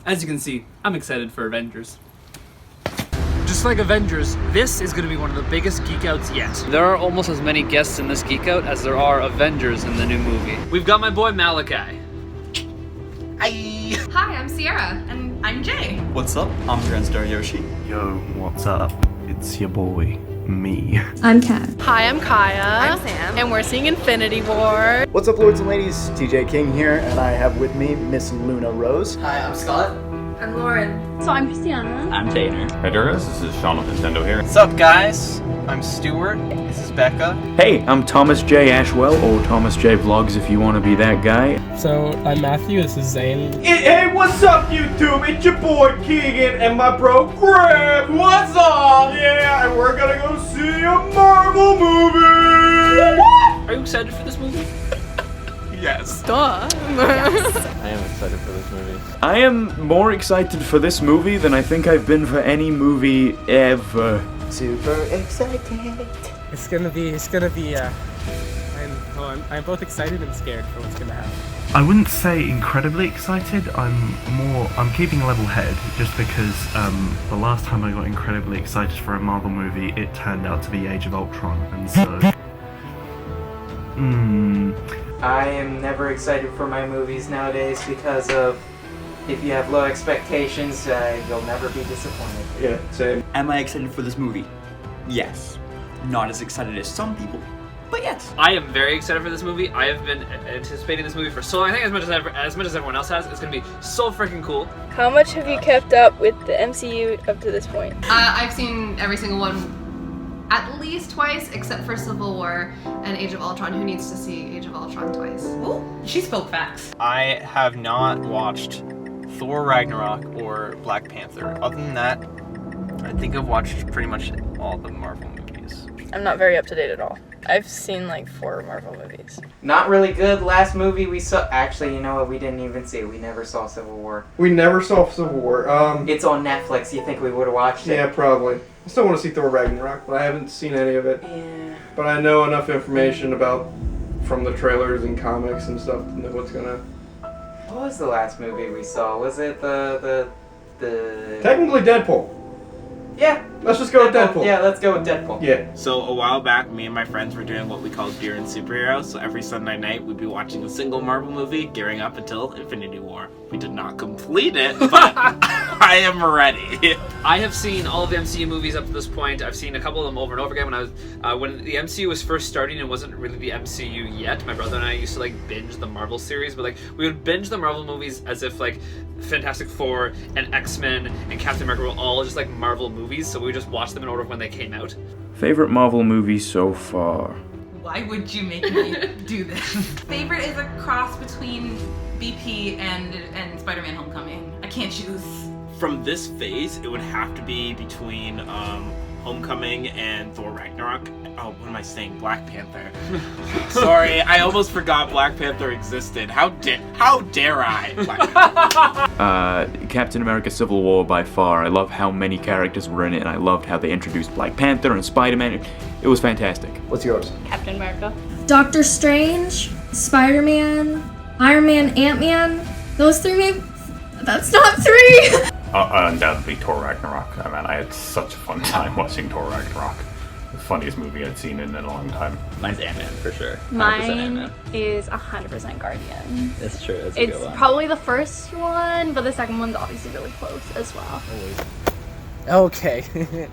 As you can see, I'm excited for Avengers. Just like Avengers, this is going to be one of the biggest Geek-Outs yet. There are almost as many guests in this Geek-Out as there are Avengers in the new movie. We've got my boy Malachi. Hi, I'm Sierra. And I'm Jay. What's up? I'm Transtar Yoshi. Yo, what's up? It's your boy, me. I'm Kat. Hi, I'm Kaya. I'm Sam. And we're seeing Infinity War. What's up, lords and ladies? TJ King here, and I have with me Miss Luna Rose. Hi, I'm Scott. I'm Lauren. So I'm Christiana. I'm Tayner. Hi Duras, this is Sean with Nintendo here. What's up, guys? I'm Stuart. This is Becca. Hey, I'm Thomas J. Ashwell, or Thomas J. Vlogs if you want to be that guy. So, I'm Matthew, this is Zane. Hey, what's up, YouTube? It's your boy Keegan and my bro Greg. What's up? Yeah, and we're gonna go see a Marvel movie! Are you excited for this movie? Yes. Duh. I am excited for this movie. I am more excited for this movie than I think I've been for any movie ever. Super excited. It's gonna be, I'm both excited and scared for what's gonna happen. I wouldn't say incredibly excited. I'm keeping a level head just because the last time I got incredibly excited for a Marvel movie, it turned out to be Age of Ultron, and so. I am never excited for my movies nowadays because of if you have low expectations, you'll never be disappointed. Yeah, same. Am I excited for this movie? Yes. Not as excited as some people, but yes. I am very excited for this movie. I have been anticipating this movie for so long. I think as much as everyone else has. It's going to be so freaking cool. How much have you kept up with the MCU up to this point? I've seen every single one at least twice, except for Civil War and Age of Ultron. Who needs to see Age of Ultron twice? Ooh, she spoke facts. I have not watched Thor Ragnarok or Black Panther. Other than that, I think I've watched pretty much all the Marvel movies. I'm not very up to date at all. I've seen like 4 Marvel movies. Not really good. Last movie we saw. Actually, you know what? We didn't even see it. We never saw Civil War. We never saw Civil War. It's on Netflix. You think we would have watched it? Yeah, probably. I still want to see Thor Ragnarok, but I haven't seen any of it. Yeah. But I know enough information from the trailers and comics and stuff to know what's gonna. What was the last movie we saw? Was it the? Technically Deadpool. Yeah. Let's just go with Deadpool. Yeah, let's go with Deadpool. Yeah. So a while back, me and my friends were doing what we called Beer and Superheroes. So every Sunday night, we'd be watching a single Marvel movie, gearing up until Infinity War. We did not complete it, but I am ready. I have seen all of the MCU movies up to this point. I've seen a couple of them over and over again. When the MCU was first starting, it wasn't really the MCU yet. My brother and I used to binge the Marvel series, but we would binge the Marvel movies as if Fantastic Four and X-Men and Captain America were all just Marvel movies. So we would just watch them in order of when they came out. Favorite Marvel movie so far? Why would you make me do this? Favorite is a cross between BP and Spider-Man Homecoming. I can't choose. From this phase, it would have to be between Homecoming and Thor Ragnarok. Oh, what am I saying? Black Panther. Sorry, I almost forgot Black Panther existed. How dare I? Captain America Civil War by far. I love how many characters were in it, and I loved how they introduced Black Panther and Spider-Man. It was fantastic. What's yours? Captain America. Doctor Strange, Spider-Man, Iron Man, Ant-Man. Those 3 that's not 3! Undoubtedly Thor Ragnarok. I had such a fun time watching Thor Ragnarok. The funniest movie I'd seen in a long time. Mine's Ant-Man, for sure. Mine Ant-Man. is 100% Guardian. It's true, it's a good one. It's probably the first one, but the second one's obviously really close as well. Okay,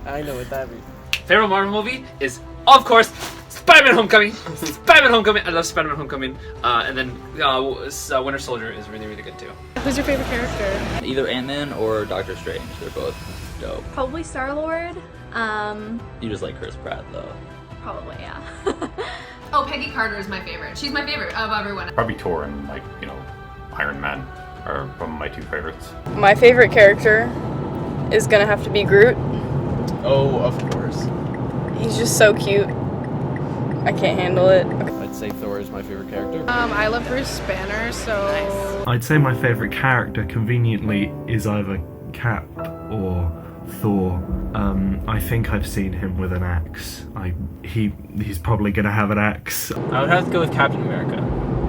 I know what that means. Favorite Marvel movie is, of course, Spider-Man Homecoming. Spider-Man Homecoming. I love Spider-Man Homecoming. And then Winter Soldier is really, really good too. Who's your favorite character? Either Ant-Man or Doctor Strange. They're both dope. Probably Star-Lord. You just like Chris Pratt, though. Probably, yeah. Oh, Peggy Carter is my favorite. She's my favorite of everyone. Probably Thor and Iron Man are probably my 2 favorites. My favorite character is gonna have to be Groot. Oh, of course. He's just so cute. I can't handle it. I'd say Thor is my favorite character. I love Bruce Banner, so... Nice. I'd say my favorite character, conveniently, is either Cap or Thor. I think I've seen him with an axe. He's probably gonna have an axe. I would have to go with Captain America,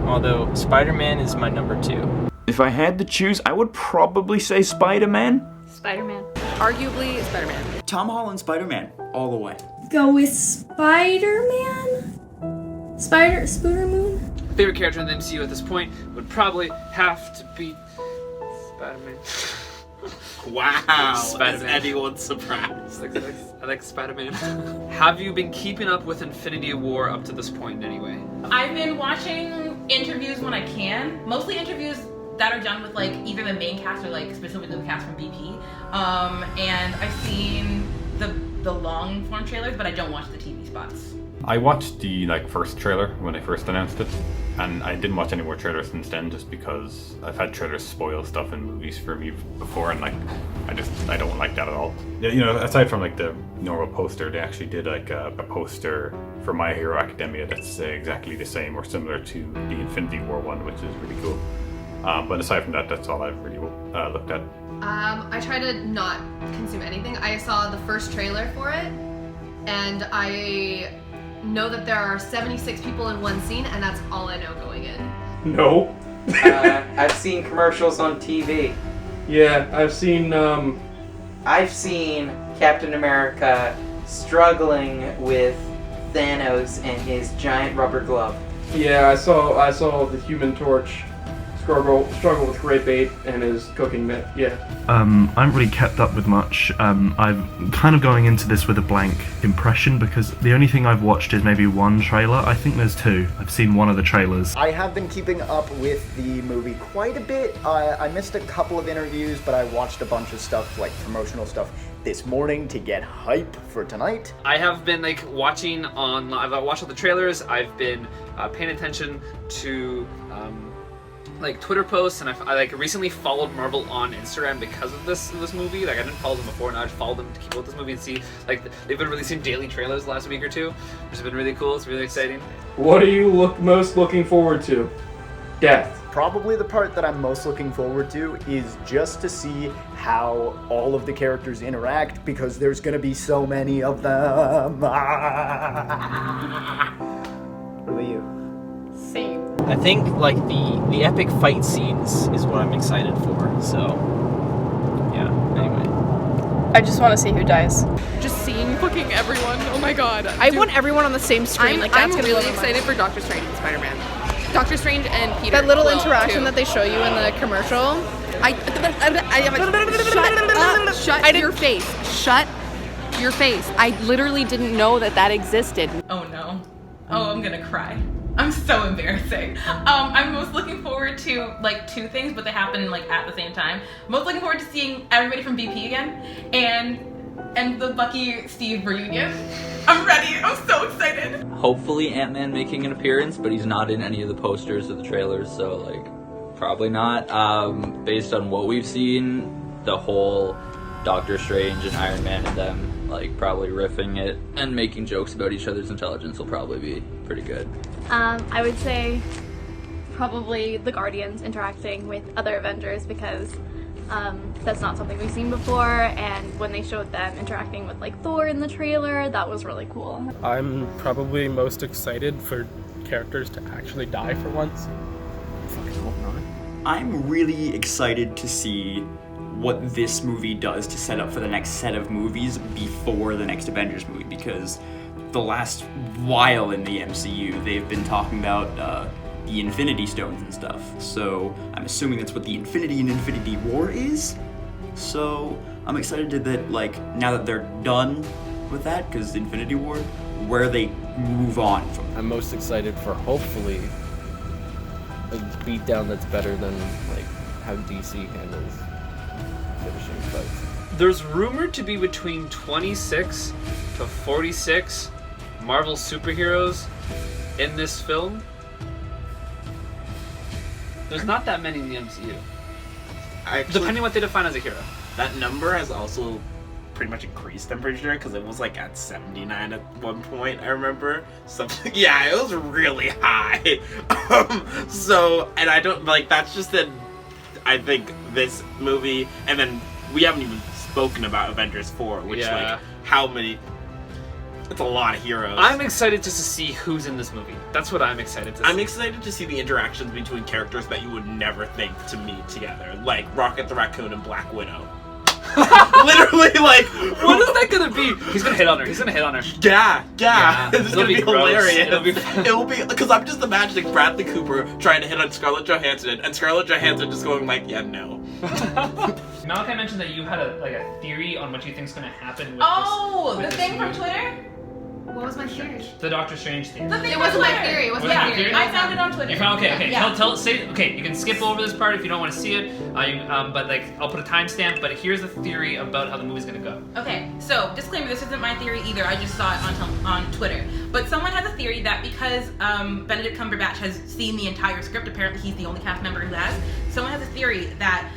although Spider-Man is my number 2. if I had to choose, I would probably say Spider-Man. Spider-Man. Arguably Spider-Man. Tom Holland Spider-Man, all the way. Go with Spider-Man? Spooder-Moon? Favorite character in the MCU at this point would probably have to be Spider-Man. Wow. Spider-Man. Is anyone surprised? I like Spider-Man. Have you been keeping up with Infinity War up to this point in any way? I've been watching interviews when I can. Mostly interviews that are done with like either the main cast or like specifically the cast from BP. And I've seen the long form trailers, but I don't watch the TV spots. I watched the first trailer when they first announced it, and I didn't watch any more trailers since then, just because I've had trailers spoil stuff in movies for me before, and I don't like that at all. Yeah, aside from the normal poster, they actually did a poster for My Hero Academia that's exactly the same or similar to the Infinity War one, which is really cool. But aside from that, that's all I've really looked at. I try to not consume anything. I saw the first trailer for it, and I know that there are 76 people in one scene, and that's all I know going in. No. I've seen commercials on TV. Yeah, I've seen Captain America struggling with Thanos and his giant rubber glove. Yeah, I saw the Human Torch struggle with great bait and his cooking mitt. Yeah. I haven't really kept up with much. I'm kind of going into this with a blank impression because the only thing I've watched is maybe one trailer. I think there's two. I've seen one of the trailers. I have been keeping up with the movie quite a bit. I missed a couple of interviews, but I watched a bunch of stuff, promotional stuff, this morning to get hype for tonight. I have been I've watched all the trailers. I've been paying attention to Twitter posts, and I recently followed Marvel on Instagram because of this movie. I didn't follow them before, now I just followed them to keep up with this movie and see they've been releasing daily trailers the last week or two, which has been really cool. It's really exciting. What are you most looking forward to? Death. Probably the part that I'm most looking forward to is just to see how all of the characters interact, because there's gonna be so many of them. What about you? Same. I think the epic fight scenes is what I'm excited for. So yeah. Anyway, I just want to see who dies. Just seeing fucking everyone. Oh my god. I want everyone on the same screen. I'm really excited for Doctor Strange and Spider-Man. Doctor Strange and Peter. That little Quill, interaction too. that they show you in the commercial. Shut your face. Shut your face. I literally didn't know that existed. Oh no. Oh, I'm gonna cry. I'm so embarrassing. I'm most looking forward to two things, but they happen at the same time. Most looking forward to seeing everybody from BP again, and the Bucky Steve reunion. I'm ready. I'm so excited. Hopefully Ant-Man making an appearance, but he's not in any of the posters or the trailers, so probably not. Based on what we've seen, the whole Doctor Strange and Iron Man and them probably riffing it and making jokes about each other's intelligence will probably be pretty good. I would say probably the Guardians interacting with other Avengers, because that's not something we've seen before, and when they showed them interacting with Thor in the trailer, that was really cool. I'm probably most excited for characters to actually die for once. Fucking hope not. I'm really excited to see what this movie does to set up for the next set of movies before the next Avengers movie, because the last while in the MCU they've been talking about the Infinity Stones and stuff, so I'm assuming that's what the Infinity and Infinity War is. So I'm excited that now that they're done with that, because Infinity War, where they move on from. I'm most excited for hopefully a beatdown that's better than how DC handles finishing fights. There's rumored to be between 26 to 46 Marvel superheroes in this film. There's not that many in the MCU. Depending on what they define as a hero. That number has also pretty much increased, I'm pretty sure, because it was at 79 at one point, I remember. Something, yeah, it was really high. And I don't, that's just I think this movie, and then we haven't even spoken about Avengers 4, which, how many... It's a lot of heroes. I'm excited just to see who's in this movie. That's what I'm excited to see. I'm excited to see the interactions between characters that you would never think to meet together, like Rocket the Raccoon and Black Widow. Literally, like, what is that gonna be? He's gonna hit on her. Yeah. It's It'll gonna be gross. hilarious. It'll be because I'm just imagining Bradley Cooper trying to hit on Scarlett Johansson, and Scarlett Johansson just going like, yeah, no. Malachi mentioned that you had a theory on what you think's gonna happen with Oh, this. the thing from Twitter? What was my theory? The Doctor Strange theory. The thing It from wasn't my Twitter. theory. It wasn't Was it my your theory. theory? I found it on Twitter. You found okay. Yeah. Say okay. You can skip over this part if you don't want to see it. But like I'll put a timestamp. But here's the theory about how the movie's gonna go. Okay, so disclaimer: this isn't my theory either. I just saw it on Twitter. But someone has a theory that because Benedict Cumberbatch has seen the entire script, apparently he's the only cast member who has. Someone has a theory that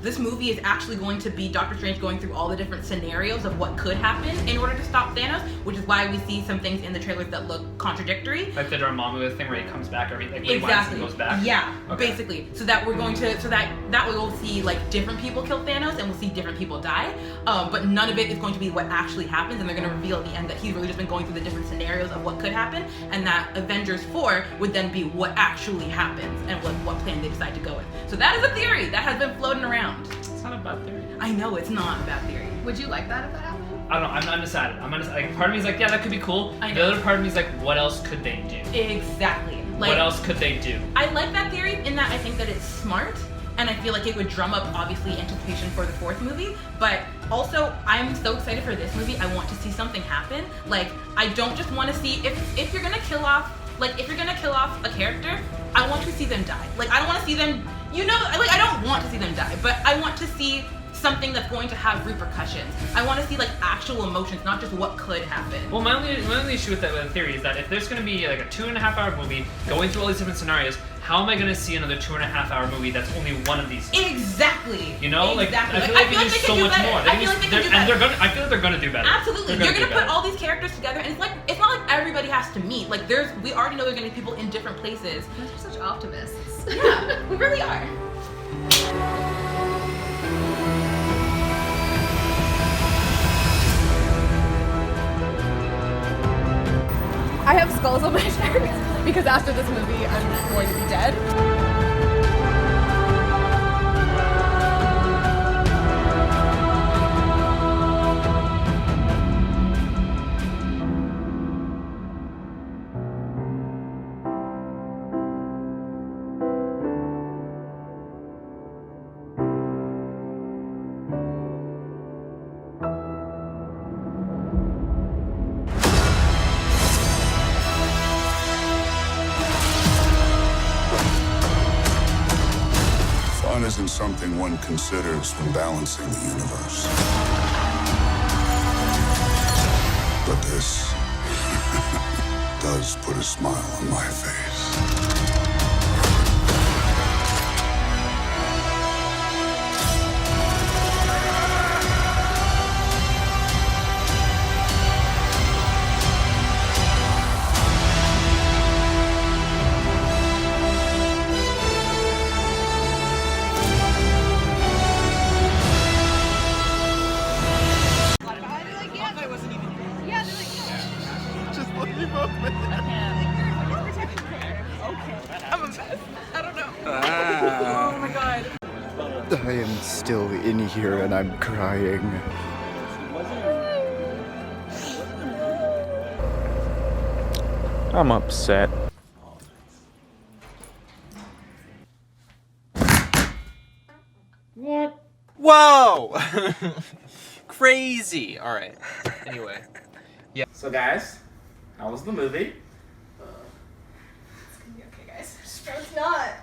this movie is actually going to be Doctor Strange going through all the different scenarios of what could happen in order to stop Thanos, which is why we see some things in the trailers that look contradictory. Like the Dormammu thing where he comes back every like Exactly. goes back. Yeah, Okay. basically. So that that way we'll see like different people kill Thanos and we'll see different people die. But none of it is going to be what actually happens, and they're going to reveal at the end that he's really just been going through the different scenarios of what could happen, and that Avengers 4 would then be what actually happens and what plan they decide to go with. So that is a theory that has been floating around. It's not a bad theory. I know it's not a bad theory. Would you like that if that happened? I don't know. I'm undecided. Like, part of me is like, yeah, that could be cool. I The know. other part of me is like, what else could they do? Exactly. Like, What else could they do? I like that theory in that I think that it's smart, and I feel like it would drum up obviously anticipation for the fourth movie. But also, I'm so excited for this movie. I want to see something happen. Like, I don't just want to see if you're gonna kill off a character, I want to see them die. Like, I don't want to see them. I don't want to see them die, but I want to see something that's going to have repercussions. I want to see like actual emotions, not just what could happen. Well, my only issue with the theory is that if there's going to be like a 2.5-hour movie going through all these different scenarios, how am I going to see another 2.5-hour movie that's only one of these? Exactly. You know, exactly. like I feel like they can do so much more. I feel like they can do better. I feel like they're gonna do better. Absolutely. You're gonna put all these characters together, and it's not like everybody has to meet. Like we already know there's gonna be people in different places. Those are such optimists. Yeah, we really are. I have skulls on my shirt because after this movie, I'm going to be dead. Fun isn't something one considers when balancing the universe. But this does put a smile on my face. Just look at both with I'm a mess. I don't know. Ah. Oh my god. I am still in here and I'm crying. I'm upset. What? Whoa! Crazy. All right. Anyway. Yeah. So guys, how was the movie? It's not.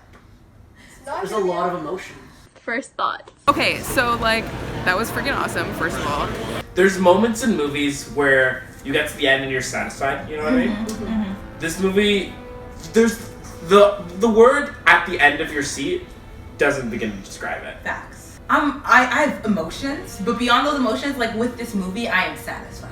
It's not. There's a lot of emotion. First thoughts. Okay, so like, that was freaking awesome, first of all. There's moments in movies where you get to the end and you're satisfied, you know what I mean? This movie, there's the word at the end of your seat doesn't begin to describe it. Facts. I have emotions, but beyond those emotions, like with this movie, I am satisfied.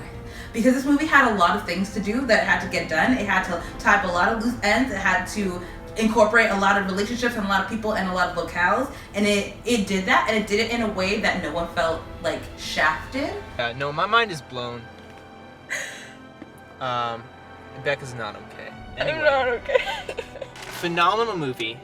Because this movie had a lot of things to do that had to get done. It had to tie up a lot of loose ends. It had to incorporate a lot of relationships and a lot of people and a lot of locales. And it did that, and it did it in a way that no one felt like shafted. No, my mind is blown. Becca's not okay. I'm not okay. Phenomenal movie.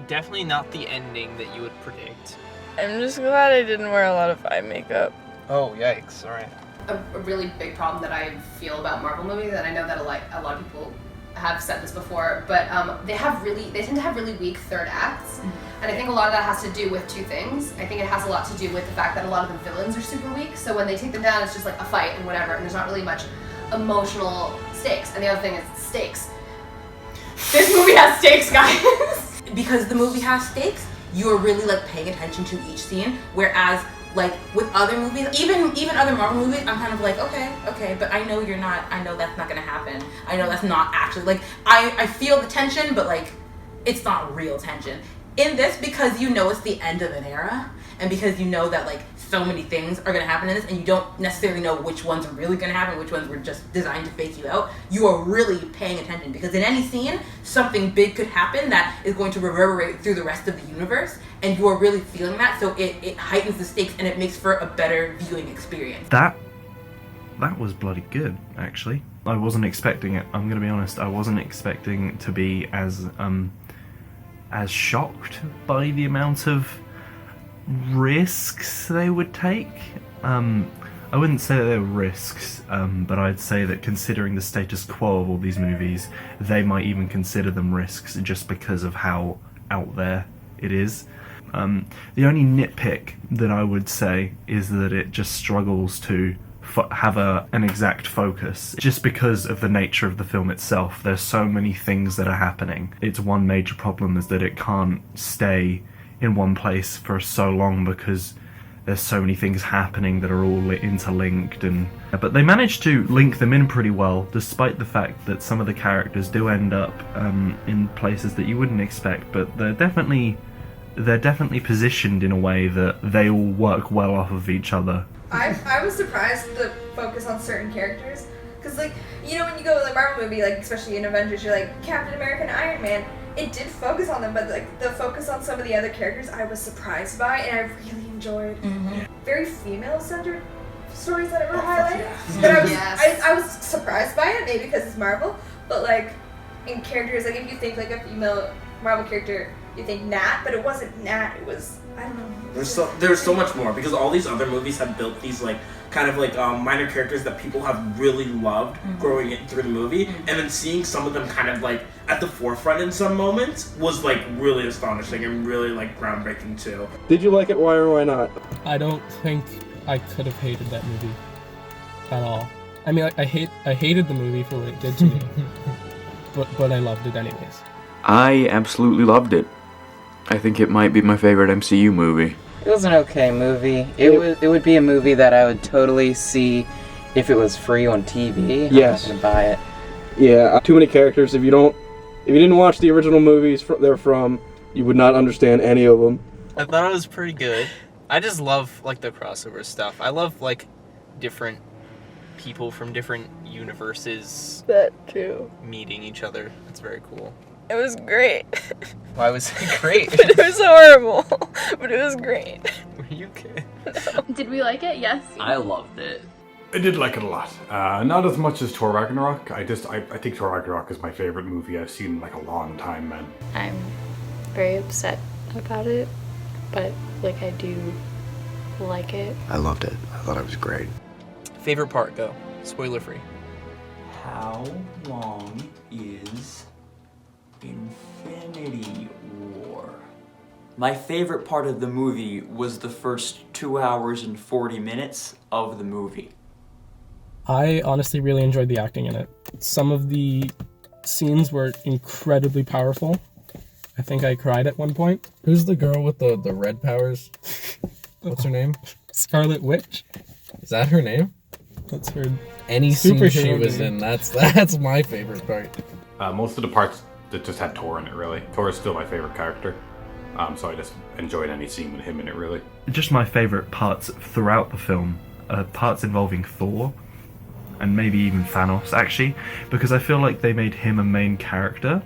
Definitely not the ending that you would predict. I'm just glad I didn't wear a lot of eye makeup. Oh, yikes. All right. A really big problem that I feel about Marvel movies, and I know that a lot of people have said this before, but they tend to have really weak third acts, and I think a lot of that has to do with two things. I think it has a lot to do with the fact that a lot of the villains are super weak, so when they take them down, it's just like a fight and whatever, and there's not really much emotional stakes. And the other thing is stakes. This movie has stakes, guys. Because the movie has stakes, you're really like paying attention to each scene, whereas like with other movies, even other Marvel movies, I'm kind of like, okay, but I know that's not gonna happen. I know that's not actually, like, I feel the tension, but like, it's not real tension. In this, because you know it's the end of an era, and because you know that like so many things are gonna happen in this, and you don't necessarily know which ones are really gonna happen, which ones were just designed to fake you out, you are really paying attention, because in any scene, something big could happen that is going to reverberate through the rest of the universe, and you are really feeling that, so it heightens the stakes, and it makes for a better viewing experience. That was bloody good, actually. I wasn't expecting it. I'm gonna be honest. I wasn't expecting to be as shocked by the amount of risks they would take. I wouldn't say that they were risks, but I'd say that considering the status quo of all these movies, they might even consider them risks just because of how out there it is. The only nitpick that I would say is that it just struggles to have an exact focus, just because of the nature of the film itself. There's so many things that are happening. Its one major problem is that it can't stay in one place for so long because there's so many things happening that are all interlinked, but they managed to link them in pretty well, despite the fact that some of the characters do end up in places that you wouldn't expect, but they're definitely positioned in a way that they all work well off of each other. I was surprised at the focus on certain characters, because like, you know, when you go to a Marvel movie, like especially in Avengers, you're like Captain America and Iron Man, it did focus on them, but like the focus on some of the other characters I was surprised by, and I really enjoyed. Very female-centered stories that were highlighted, but I was surprised by it, maybe because it's Marvel, but like in characters, like if you think like a female Marvel character, you think Nat, but it wasn't Nat, it was, I don't know. There's so much more, because all these other movies have built these like kind of like minor characters that people have really loved growing it through the movie, and then seeing some of them kind of like at the forefront in some moments was like really astonishing and really like groundbreaking too. Did you like it? Why or why not? I don't think I could have hated that movie at all. I mean, I hated the movie for what it did to me, but I loved it anyways. I absolutely loved it. I think it might be my favorite MCU movie. It was an okay movie. It would be a movie that I would totally see if it was free on TV. Yes. I'm not gonna buy it. Yeah, too many characters. If you didn't watch the original movies they're from, you would not understand any of them. I thought it was pretty good. I just love like the crossover stuff. I love like different people from different universes. That too. Meeting each other. It's very cool. It was great. Why was it great? But it was horrible. But it was great. Were you okay? No. Did we like it? Yes. I loved it. I did like it a lot. Not as much as Thor Ragnarok. I think Thor Ragnarok is my favorite movie I've seen in like a long time, man. I'm very upset about it, but like I do like it. I loved it. I thought it was great. Favorite part, go. Spoiler free. How long is Infinity War? My favorite part of the movie was the first 2 hours and 40 minutes of the movie. I honestly really enjoyed the acting in it. Some of the scenes were incredibly powerful. I think I cried at one point. Who's the girl with the red powers? What's her name? Scarlet Witch. Is that her name? That's her. Any scene she was in, that's my favorite part. Most of the parts that just had Thor in it, really. Thor is still my favorite character. So I just enjoyed any scene with him in it, really. Just my favourite parts throughout the film, parts involving Thor, and maybe even Thanos, actually, because I feel like they made him a main character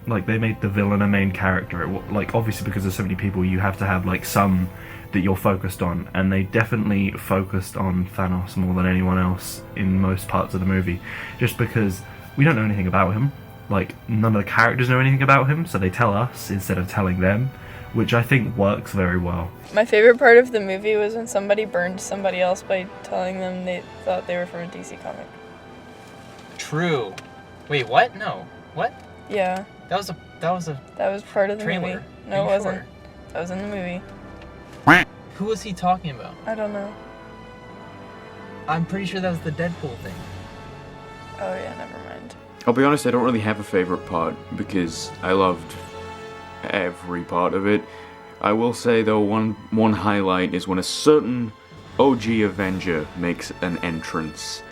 like they made the villain a main character. Like obviously because there's so many people, you have to have like some that you're focused on, and they definitely focused on Thanos more than anyone else in most parts of the movie, just because we don't know anything about him. Like none of the characters know anything about him, so they tell us instead of telling them, which I think works very well. My favorite part of the movie was when somebody burned somebody else by telling them they thought they were from a DC comic. True. Wait, what? No. What? Yeah. That was part of the trailer. movie. No, it wasn't. That was in the movie. Who was he talking about? I don't know. I'm pretty sure that was the Deadpool thing. Oh yeah, never mind. I'll be honest, I don't really have a favorite part because I loved every part of it. I will say though, one highlight is when a certain OG Avenger makes an entrance.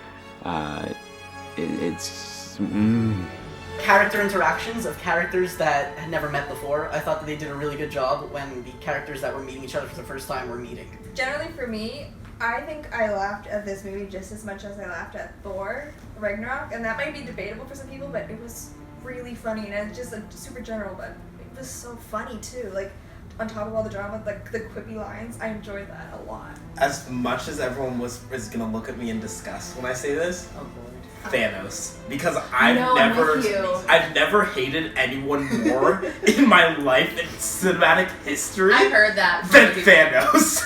Character interactions of characters that had never met before. I thought that they did a really good job when the characters that were meeting each other for the first time were meeting. Generally for me, I think I laughed at this movie just as much as I laughed at Thor Ragnarok, and that might be debatable for some people, but it was really funny, and it's just super general, but it was so funny too. Like, on top of all the drama, like the quippy lines, I enjoyed that a lot. As much as everyone is gonna look at me in disgust when I say this, Thanos, because I've never hated anyone more in my life in cinematic history. I heard that than Thanos.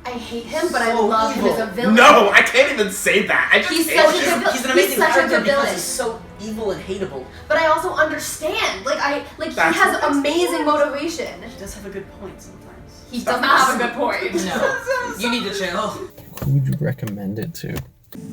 I hate him, but I love him as a villain. No, I can't even say that. I just He's hate such a him. good villain. He's an amazing He's such a character good because villain. he's so evil and hateable. But I also understand. He That's has what makes amazing motivation. He does have a good point sometimes. He does not have a good point. No, you need to chill. Who would you recommend it to?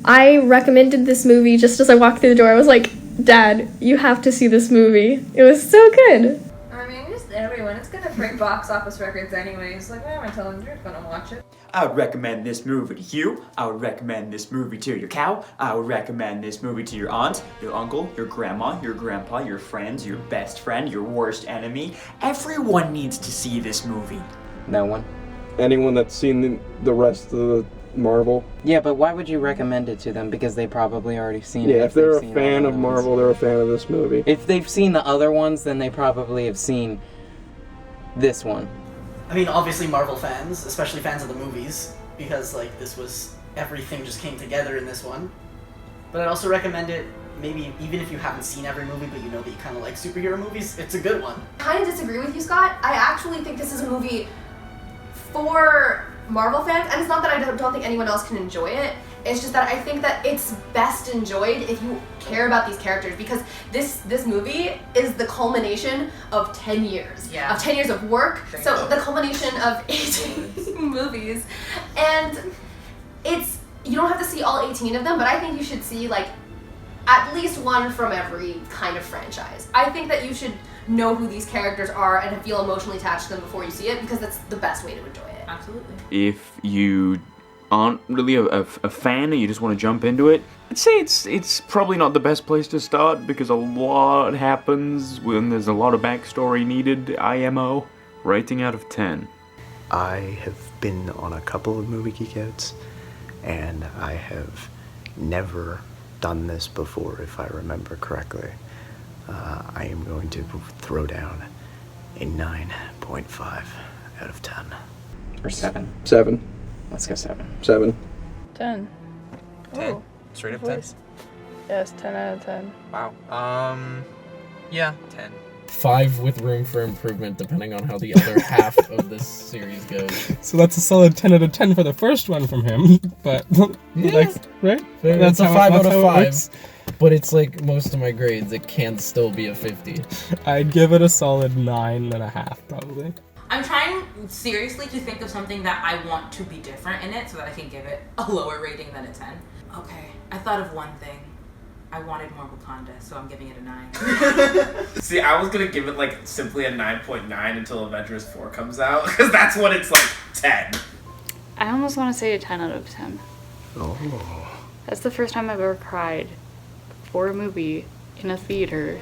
I recommended this movie just as I walked through the door. I was like, Dad, you have to see this movie. It was so good. I mean, just everyone. It's gonna break box office records anyways. Like, why am I telling you you're gonna watch it? I would recommend this movie to you. I would recommend this movie to your cow. I would recommend this movie to your aunt, your uncle, your grandma, your grandpa, your friends, your best friend, your worst enemy. Everyone needs to see this movie. No one. Anyone that's seen the rest of the Marvel. Yeah, but why would you recommend it to them? Because they probably already seen it. Yeah, if they're a fan of Marvel, they're a fan of this movie. If they've seen the other ones, then they probably have seen this one. I mean, obviously Marvel fans, especially fans of the movies, because like this was everything just came together in this one. But I'd also recommend it. Maybe even if you haven't seen every movie, but you know that you kind of like superhero movies, it's a good one. I kind of disagree with you, Scott. I actually think this is a movie for Marvel fans, and it's not that I don't think anyone else can enjoy it. It's just that I think that it's best enjoyed if you care about these characters, because this movie is the culmination of 10 years. Yeah. Of 10 years of work. So the culmination of 18 movies. And you don't have to see all 18 of them, but I think you should see like at least one from every kind of franchise. I think that you should know who these characters are and feel emotionally attached to them before you see it, because that's the best way to enjoy it. Absolutely. If you aren't really a fan and you just want to jump into it, I'd say it's probably not the best place to start because a lot happens when there's a lot of backstory needed. IMO, rating out of 10. I have been on a couple of movie Geek-Outs, and I have never done this before, if I remember correctly. I am going to throw down a 9.5 out of 10. Or 7. 7. Let's go 7. 7. 10. 10. Ooh, Straight up good 10. voice. Yes, 10 out of 10. Wow. Yeah, 10. 5 with room for improvement depending on how the other half of this series goes. So that's a solid 10 out of 10 for the first one from him, but right? That's a 5 out of 5. But it's like most of my grades, it can still be a 50. I'd give it a solid 9.5 probably. I'm trying seriously to think of something that I want to be different in it so that I can give it a lower rating than a 10. Okay, I thought of one thing. I wanted more Wakanda, so I'm giving it a 9. See, I was gonna give it like simply a 9.9 until Avengers 4 comes out, because that's when it's like 10. I almost want to say a 10 out of 10. Oh. That's the first time I've ever cried for a movie in a theater.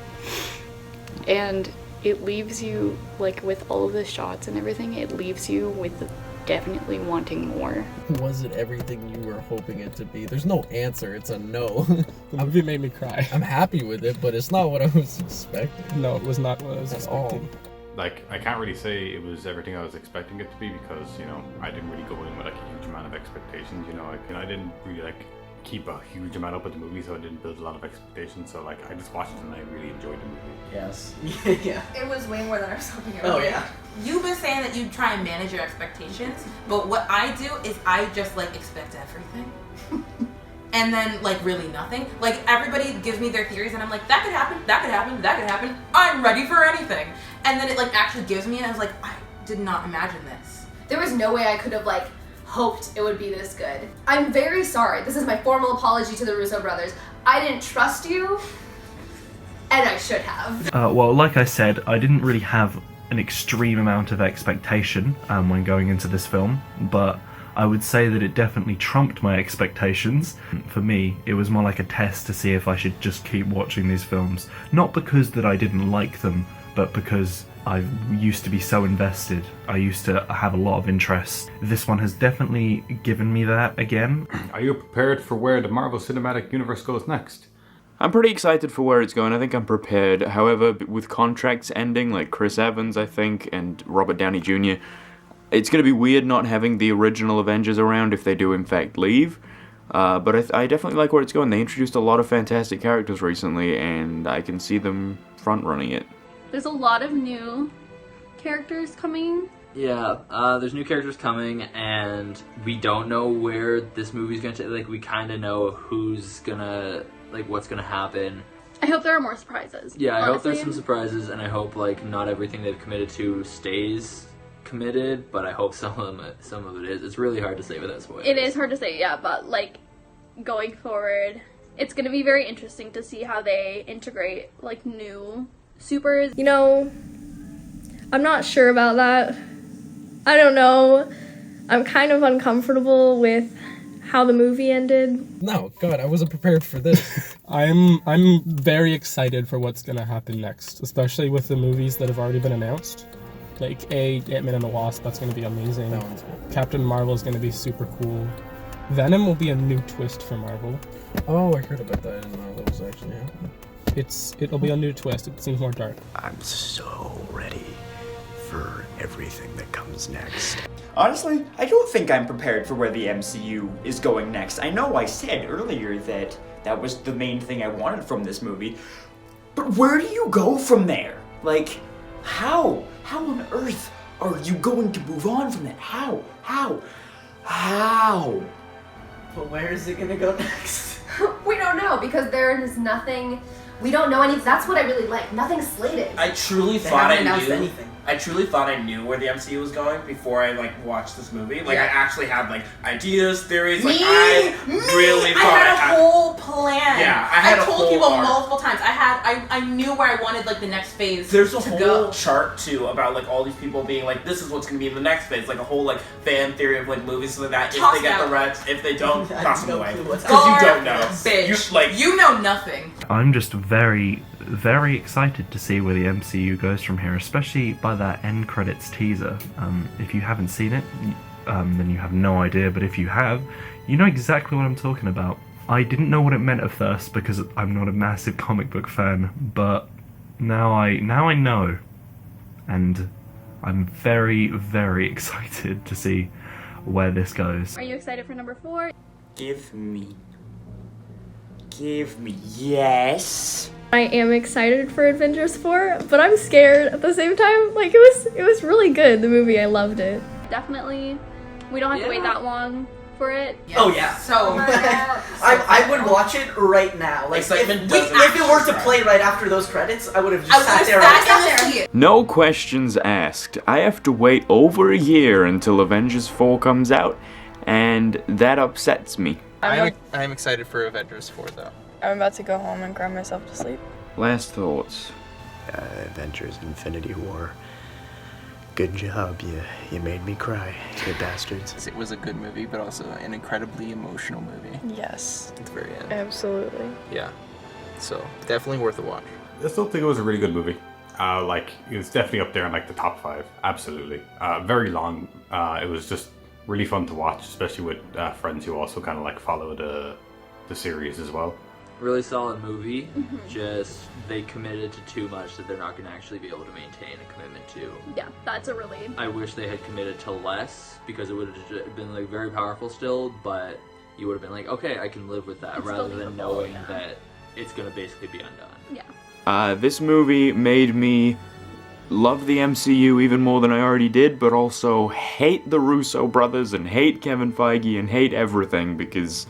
And it leaves you, like, with all of the shots and everything, it leaves you with definitely wanting more. Was it everything you were hoping it to be? There's no answer, it's a no. The movie made me cry. I'm happy with it, but it's not what I was expecting. No, it was not what I was expecting. Like, I can't really say it was everything I was expecting it to be because, you know, I didn't really go in with like a huge amount of expectations, you know, I didn't really like keep a huge amount up with the movie, so I didn't build a lot of expectations, so like I just watched it and I really enjoyed the movie. Yes. Yeah. It was way more than I was hoping it would Oh be. yeah. You've been saying that you try and manage your expectations, but what I do is I just like expect everything. And then like really nothing. Like everybody gives me their theories and I'm like, that could happen, that could happen, that could happen. I'm ready for anything. And then it like actually gives me and I was like, I did not imagine this. There was no way I could have like hoped it would be this good. I'm very sorry. This is my formal apology to the Russo brothers. I didn't trust you, and I should have. Well, like I said, I didn't really have an extreme amount of expectation when going into this film, but I would say that it definitely trumped my expectations. For me, it was more like a test to see if I should just keep watching these films. Not because that I didn't like them, but because I used to be so invested. I used to have a lot of interest. This one has definitely given me that again. Are you prepared for where the Marvel Cinematic Universe goes next? I'm pretty excited for where it's going. I think I'm prepared. However, with contracts ending, like Chris Evans, I think, and Robert Downey Jr., it's going to be weird not having the original Avengers around if they do in fact leave. But I definitely like where it's going. They introduced a lot of fantastic characters recently, and I can see them front-running it. There's a lot of new characters coming. Yeah, there's new characters coming, and we don't know where this movie's gonna take. Like, we kind of know who's gonna, like, what's gonna happen. I hope there are more surprises. Yeah, I hope there's honestly. some surprises, and I hope, like, not everything they've committed to stays committed, but I hope some of it is. It's really hard to say without spoilers. It is hard to say, yeah, but like going forward, it's gonna be very interesting to see how they integrate like new supers. You know, I'm not sure about that. I don't know. I'm kind of uncomfortable with how the movie ended. No, God, I wasn't prepared for this. I'm very excited for what's gonna happen next, especially with the movies that have already been announced. Like Ant-Man and the Wasp, that's gonna be amazing. That one's good. Captain Marvel is gonna be super cool. Venom will be a new twist for Marvel. Oh, I heard about that. I didn't know that was actually happening. It'll be a new twist. It seems more dark. I'm so ready for everything that comes next. Honestly, I don't think I'm prepared for where the MCU is going next. I know I said earlier that that was the main thing I wanted from this movie, but where do you go from there? Like, how? How on earth are you going to move on from that? How? But where is it gonna go next? We don't know because there is nothing. We don't know anything. That's what I really like. Nothing's slated. I truly They thought haven't I announced knew. anything. I truly thought I knew where the MCU was going before I like watched this movie. Like, I actually had like ideas, theories. Like, I really thought I had a whole plan. Yeah, I had a told whole people arc. multiple times. I knew where I wanted like the next phase. There's a to whole go. chart too about like all these people being like, this is what's gonna be in the next phase, like a whole like fan theory of like movies so that if Toss they get them the rights, if they don't, I toss have them no away clue what's because you don't know. Bitch. You know nothing. I'm just very, very excited to see where the MCU goes from here, especially by that end credits teaser. If you haven't seen it, then you have no idea, but if you have, you know exactly what I'm talking about. I didn't know what it meant at first because I'm not a massive comic book fan, but now I know, and I'm very, very excited to see where this goes. Are you excited for number 4? Give me, yes. I am excited for Avengers 4, but I'm scared at the same time. Like it was really good, the movie. I loved it. Definitely. We don't have to wait that long for it. Oh yeah. So I would watch it right now. Like Excitement if doesn't it were to subscribe. play right after those credits, I would have I just would've sat there. sat in the seat. No questions asked. I have to wait over a year until Avengers 4 comes out, and that upsets me. I'm excited for Avengers 4 though. I'm about to go home and cry myself to sleep. Last thoughts. Avengers Infinity War. Good job, you made me cry, you bastards. It was a good movie, but also an incredibly emotional movie. Yes. At the very end. Absolutely. Yeah. So definitely worth a watch. I still think it was a really good movie. Like, it was definitely up there in like the top 5. Absolutely. Very long. It was just really fun to watch, especially with friends who also kind of like follow the series as well. Really solid movie. Just they committed to too much that they're not going to actually be able to maintain a commitment to. Yeah, that's a really... I wish they had committed to less, because it would have been like very powerful still, but you would have been like, okay, I can live with that, rather than knowing that it's going to basically be undone. Yeah. This movie made me love the MCU even more than I already did, but also hate the Russo brothers and hate Kevin Feige and hate everything, because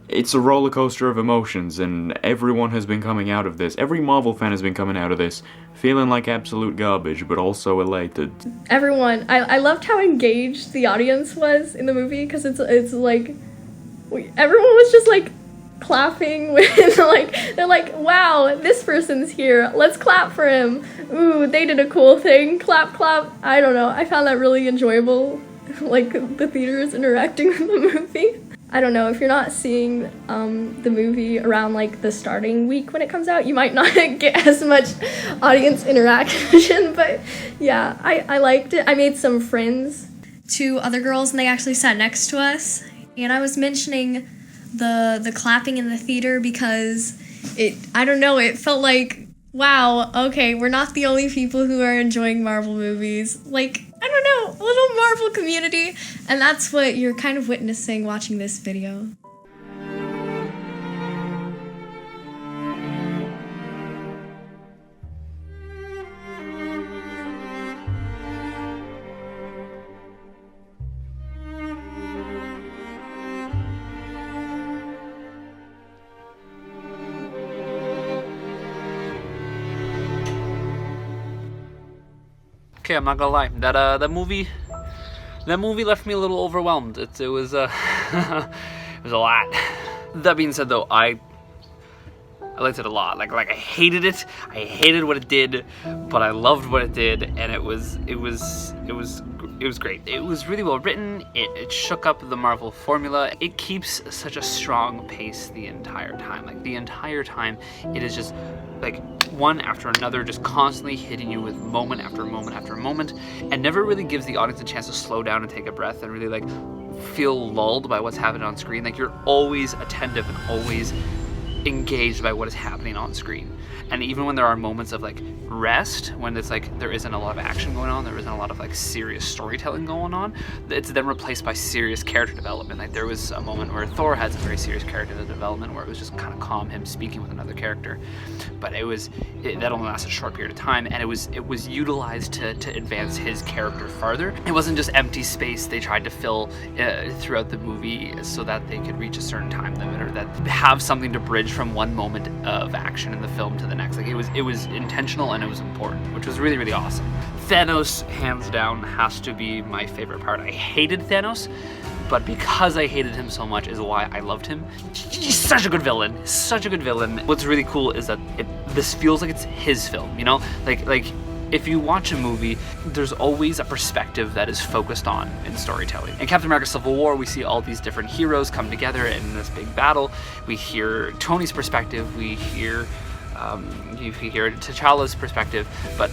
it's a roller coaster of emotions, and everyone has been coming out of this. Every Marvel fan has been coming out of this feeling like absolute garbage, but also elated. Everyone, I loved how engaged the audience was in the movie, because it's like everyone was just like clapping when like they're like, wow, this person's here, let's clap for him. Ooh, they did a cool thing, clap clap. I don't know, I found that really enjoyable, like the theaters interacting with the movie. I don't know, if you're not seeing the movie around like the starting week when it comes out, you might not get as much audience interaction, but yeah, I liked it. I made some friends. 2 other girls, and they actually sat next to us, and I was mentioning the clapping in the theater because I don't know, it felt like, wow, okay, we're not the only people who are enjoying Marvel movies. Like, I don't know, a little Marvel community, and that's what you're kind of witnessing watching this video. Okay, I'm not gonna lie. That movie left me a little overwhelmed. It was it was a lot. That being said, though, I liked it a lot. Like I hated it. I hated what it did, but I loved what it did, and it was great. It was really well written. It shook up the Marvel formula. It keeps such a strong pace the entire time. Like the entire time, it is just like one after another, just constantly hitting you with moment after moment after moment, and never really gives the audience a chance to slow down and take a breath and really like feel lulled by what's happening on screen. Like you're always attentive and always engaged by what is happening on screen. And even when there are moments of like rest, when it's like there isn't a lot of action going on, there isn't a lot of like serious storytelling going on, it's then replaced by serious character development. Like there was a moment where Thor had some very serious character development where it was just kind of calm, him speaking with another character, but that only lasted a short period of time, and it was utilized to advance his character farther. It wasn't just empty space they tried to fill throughout the movie so that they could reach a certain time limit, or that have something to bridge from one moment of action in the film to the next. Like it was intentional and it was important, which was really, really awesome. Thanos, hands down, has to be my favorite part. I hated Thanos, but because I hated him so much is why I loved him. He's such a good villain. Such a good villain. What's really cool is that this feels like it's his film, you know? Like if you watch a movie, there's always a perspective that is focused on in storytelling. In Captain America Civil War, we see all these different heroes come together in this big battle. We hear Tony's perspective, we hear you hear T'Challa's perspective, but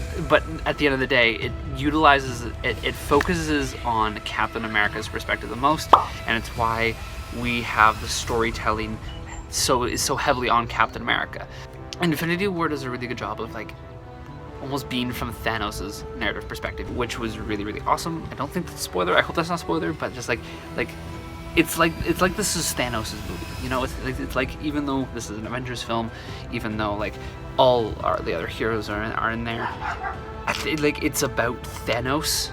at the end of the day, it focuses on Captain America's perspective the most, and it's why we have the storytelling is so heavily on Captain America. Infinity War does a really good job of like almost being from Thanos' narrative perspective, which was really, really awesome. I don't think that's a spoiler. I hope that's not a spoiler, but just like it's like this is Thanos' movie, you know. It's like even though this is an Avengers film, even though like all the other heroes are in there, like it's about Thanos,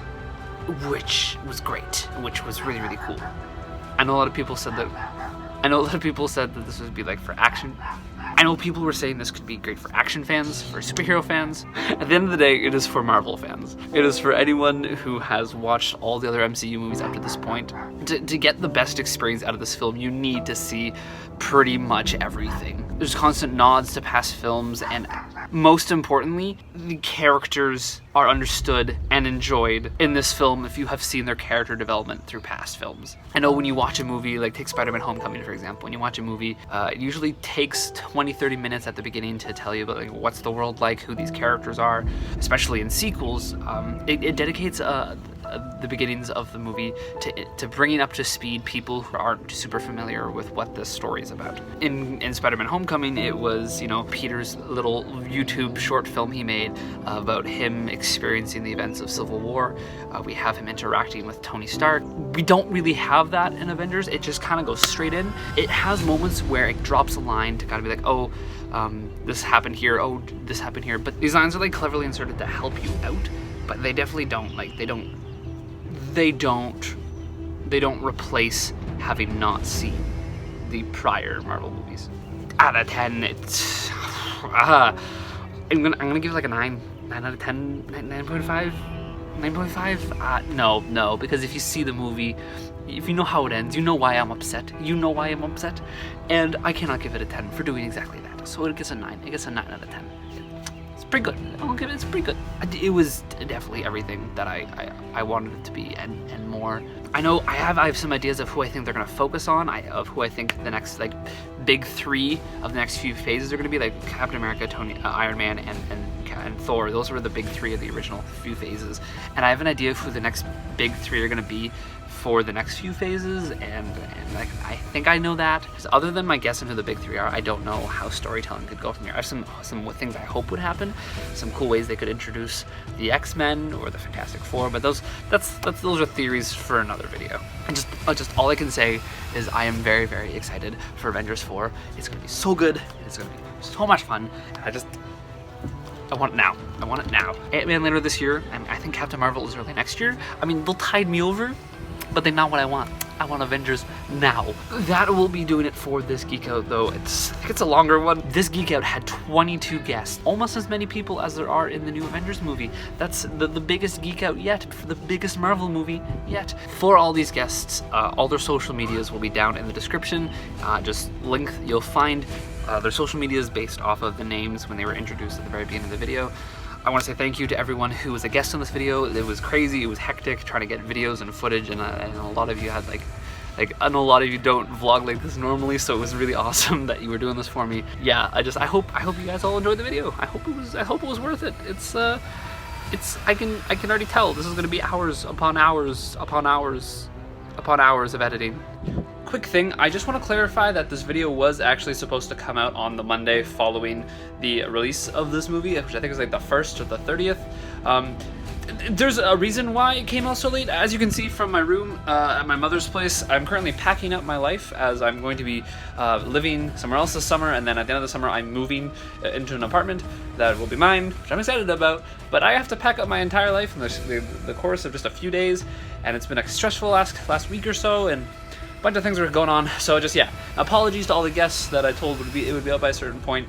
which was great, which was really, really cool. I know a lot of people said that this would be like for action. I know people were saying this could be great for action fans, for superhero fans. At the end of the day, it is for Marvel fans. It is for anyone who has watched all the other MCU movies up to this point. To get the best experience out of this film, you need to see pretty much everything. There's constant nods to past films, and most importantly, the characters are understood and enjoyed in this film if you have seen their character development through past films. I know when you watch a movie, like take Spider-Man Homecoming for example, when you watch a movie, it usually takes 20-30 minutes at the beginning to tell you about like, what's the world like, who these characters are, especially in sequels. It dedicates the beginnings of the movie to bringing up to speed people who aren't super familiar with what this story is about. In Spider-Man Homecoming, it was, you know, Peter's little YouTube short film he made about him experiencing the events of Civil War. We have him interacting with Tony Stark. We don't really have that in Avengers. It just kind of goes straight in. It has moments where it drops a line to kind of be like, oh, this happened here, oh, this happened here. But these lines are like cleverly inserted to help you out, but they definitely don't, like, they don't replace having not seen the prior Marvel movies. Out of 10, it's I'm gonna give it like a 9 out of 10, 9.5. 9.5? No, because if you see the movie, if you know how it ends, you know why I'm upset. And I cannot give it a 10 for doing exactly that. So it gets a 9. It gets a 9 out of 10. It's pretty good. It's pretty good. It was definitely everything that I wanted it to be and more. I know I have some ideas of who I think they're gonna focus on. Of who I think the next like big 3 of the next few phases are gonna be, like Captain America, Iron Man, and Thor. Those were the big 3 of the original few phases. And I have an idea of who the next big 3 are gonna be for the next few phases, and like, I think I know that. Because other than my guess into the big 3 are, I don't know how storytelling could go from here. I have some things I hope would happen, some cool ways they could introduce the X-Men or the Fantastic Four, but those are theories for another video. And just all I can say is I am very, very excited for Avengers 4. It's gonna be so good. It's gonna be so much fun. I want it now. I want it now. Ant-Man later this year, and I think Captain Marvel is early next year. I mean, they'll tide me over, but they're not what I want. I want Avengers now. That will be doing it for this Geek-Out, though. I think it's a longer one. This Geek-Out had 22 guests, almost as many people as there are in the new Avengers movie. That's the biggest Geek-Out yet, for the biggest Marvel movie yet. For all these guests, all their social medias will be down in the description. You'll find their social medias based off of the names when they were introduced at the very beginning of the video. I want to say thank you to everyone who was a guest on this video. It was crazy, it was hectic trying to get videos and footage, and a lot of you had like I know a lot of you don't vlog like this normally, so it was really awesome that you were doing this for me. Yeah, I hope you guys all enjoyed the video. I hope it was worth it. I can already tell this is gonna be hours upon hours upon hours upon hours of editing. Quick thing, I just want to clarify that this video was actually supposed to come out on the Monday following the release of this movie, which I think is like the 1st or the 30th. There's a reason why it came out so late. As you can see from my room at my mother's place, I'm currently packing up my life as I'm going to be living somewhere else this summer, and then at the end of the summer I'm moving into an apartment that will be mine, which I'm excited about, but I have to pack up my entire life in the course of just a few days, and it's been a stressful last week or so, and a bunch of things are going on. So just, yeah, apologies to all the guests that I told it would be up by a certain point.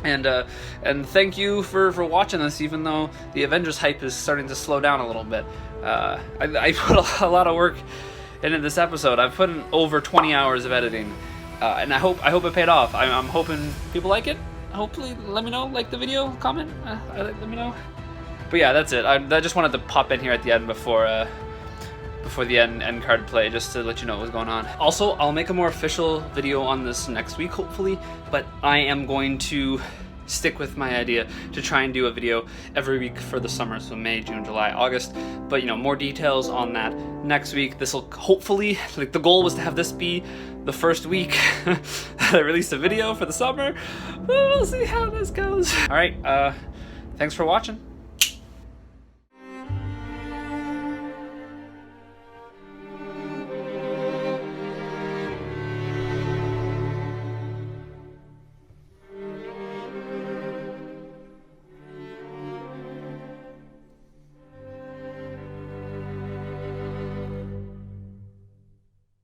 And thank you for watching this, even though the Avengers hype is starting to slow down a little bit. I put a lot of work into this episode. I've put in over 20 hours of editing, and I hope it paid off. I'm hoping people like it. Hopefully, let me know, like the video, comment, let me know. But yeah, that's it. I just wanted to pop in here at the end before the end card play, just to let you know what was going on. Also, I'll make a more official video on this next week, hopefully, but I am going to stick with my idea to try and do a video every week for the summer, so May, June, July, August. But you know, more details on that next week. This will hopefully, like, the goal was to have this be the first week that I release a video for the summer. We'll see how this goes. All right, thanks for watching.